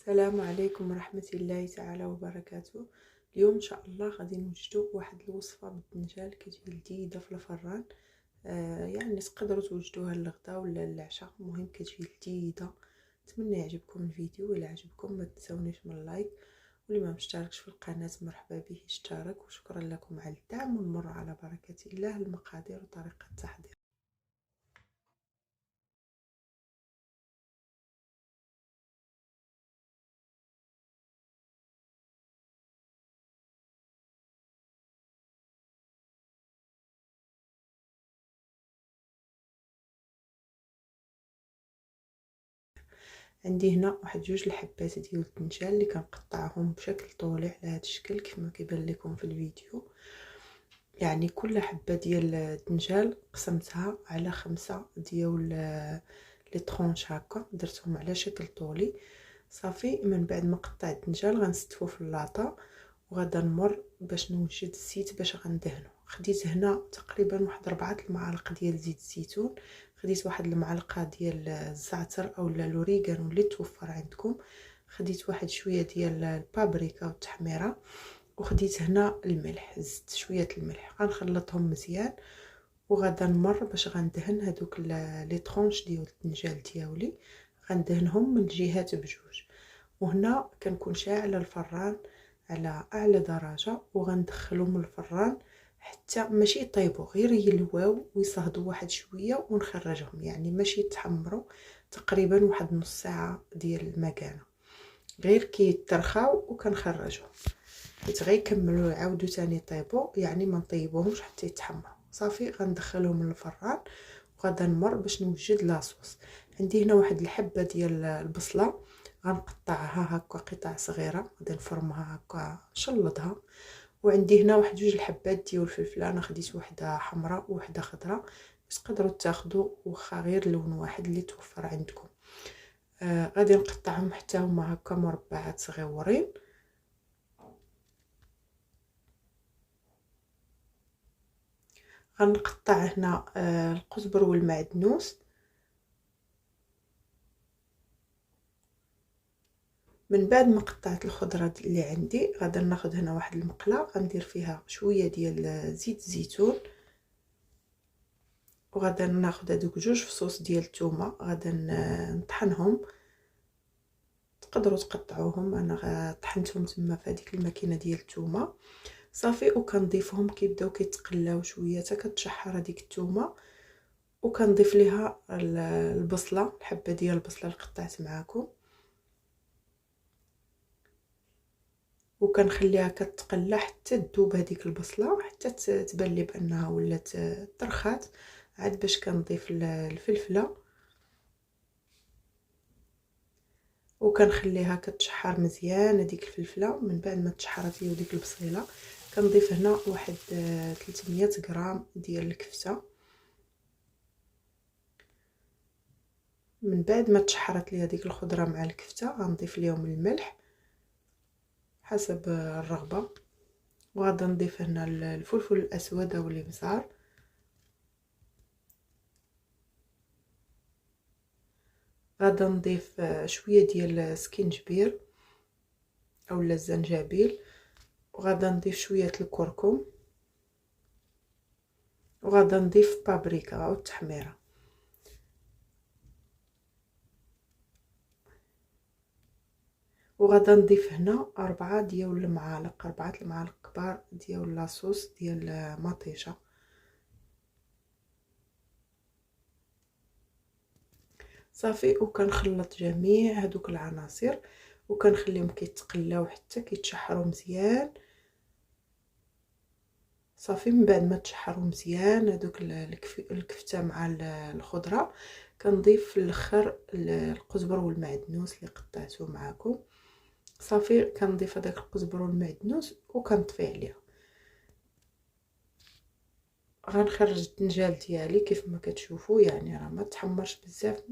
السلام عليكم ورحمة الله تعالى وبركاته. اليوم ان شاء الله غادي نوجدوا واحد الوصفه بالدنجال كتجي لذيذه في الفران. يعني تقدروا توجدوها للغدا ولا للعشاء، المهم كتجي لذيذه. نتمنى يعجبكم الفيديو. الا عجبكم ما تنسونيش من اللايك، واللي ما مشتركش في القناه مرحبا به يشترك. وشكرا لكم على الدعم، ونمر على بركه الله المقادير وطريقه التحضير. عندي هنا واحد جوج الحبات ديال الدنجال اللي كنقطعهم بشكل طولي على هذا الشكل كيف ما كيبان لكم في الفيديو. يعني كل حبه ديال الدنجال قسمتها على 5 ديال لي طرونش، هكا درتهم على شكل طولي. صافي من بعد ما قطع الدنجال غنستفو في اللاطه، وغادا نمر باش نوجد الزيت باش غندهنو. خديت هنا تقريبا واحد 4 المعالق ديال زيت الزيتون، خديت واحد المعلقه ديال الزعتر او الاوريغانو اللي توفر عندكم، خديت واحد شويه ديال البابريكا والتحميره، وخديت هنا الملح، زدت شويه الملح. غنخلطهم مزيان وغادا نمر باش غندهن هذوك لي طرونش ديال الدنجال ديالي. غندهنهم من الجهات بجوج، وهنا كنكون شاعله الفران على اعلى درجه، وغندخلهم الفران حتى ماشي يطيبوا، غير يلواو ويصهدوا واحد شويه ونخرجهم. يعني ماشي يتحمروا، تقريبا واحد نص ساعه ديال المكانه، غير كيترخاو وكنخرجهم حيت غيكملوا يعاودوا تاني يطيبوا. يعني ما نطيبوهمش حتى يتحمروا. صافي غندخلهم للفران وغادا نمر باش نوجد لاصوص. عندي هنا واحد الحبه ديال البصله غنقطعها هكا قطع صغيره، غادي نفرمها هكا نشلضها. وعندي هنا واحد جوج الحبات ديال الفلفله، انا خديت وحده حمراء وحده خضراء، باش تقدروا تاخذوا واخا غير لون واحد اللي توفر عندكم. غادي نقطعهم حتى هما هكا مربعات صغيورين. غنقطع هنا القزبر والمعدنوس. من بعد ما قطعت الخضره اللي عندي غادا ناخذ هنا واحد المقله، غندير فيها شويه ديال زيت الزيتون، وغادا ناخذ هذوك جوج فصوص ديال الثومه غادا نطحنهم. تقدروا تقطعوهم، انا طحنتهم تما في هذيك الماكينه ديال الثومه. صافي وكنضيفهم كيبداو كيتقلاو شويه حتى كتشحر هذيك الثومه، وكنضيف ليها البصله، الحبه ديال البصله اللي قطعت معاكم، وكنخليها كتقلى حتى تذوب هذيك البصله، حتى تبان لي بانها ولات طرخات. عاد باش كنضيف الفلفله وكنخليها كتشحر مزيان هذيك الفلفله. من بعد ما تشحرت لي وديك البصيله كنضيف هنا واحد 300 غرام ديال الكفته. من بعد ما تشحرت لي هذيك الخضره مع الكفته غنضيف ليهم الملح حسب الرغبه، وغادا نضيف هنا الفلفل الاسود او الابزار، غادا نضيف شويه ديال سكينجبير اولا الزنجبيل، وغادا نضيف شويه الكركم، وغادا نضيف بابريكا او التحميره. وغادا نضيف هنا 4 المعالق كبار ديال لاصوص ديال مطيشه. صافي وكنخلط جميع هذوك العناصر وكنخليهم كيتقلاو حتى كيتشحروا مزيان. صافي من بعد ما تشحروا مزيان هذوك الكفته مع الخضره كنضيف في الاخر القزبر والمعدنوس اللي قطعته معكم. صافي كنضيف هذاك القزبر والمعدنوس وكنطفي عليه. غنخرج الدنجال ديالي كيف ما كتشوفوا، يعني راه ما تحمرش بزاف،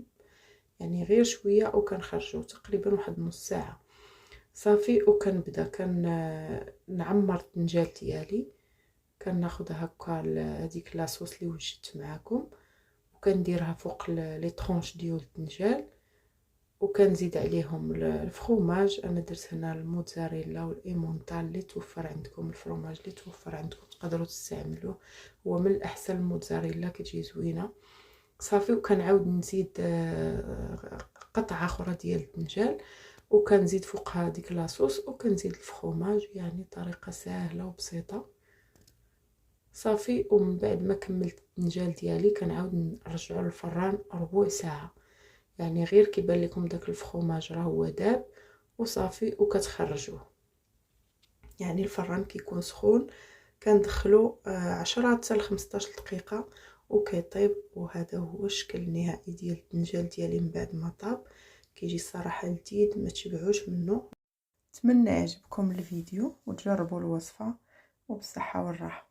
يعني غير شويه، وكنخرجو تقريبا واحد نص ساعه. صافي وكنبدا نعمر الدنجال ديالي، كناخذ هكا هذيك لاصوص اللي وجدت معكم وكنديرها فوق لي طرونش ديال الدنجال، وكنزيد عليهم الفرomاج. انا درت هنا الموتزاريلا والايمونتال اللي توفر عندكم، الفرomاج اللي توفر عندكم تقدروا تستعملوه، هو من الاحسن. الموتزاريلا كتجي زوينه صافي. وكنعاود نزيد قطعه اخرى ديال الدنجال، وكنزيد فوقها ديك لاصوص، وكنزيد الفرomاج. يعني طريقه سهله وبسيطه صافي. ومن بعد ما كملت الدنجال ديالي كنعاود نرجعو للفران ربع ساعه، يعني غير كيبان لكم داك الفرomاج راه هو داب وصافي. وكتخرجوه، يعني الفران كيكون سخون كندخلو 10 حتى ل 15 دقيقه وكيطيب. وهذا هو الشكل النهائي ديال الدنجال ديالي من بعد ما طاب. كيجي الصراحه لذيذ، ما تشبعوش منه. نتمنى يعجبكم الفيديو وتجربوا الوصفه، وبالصحه والراحه.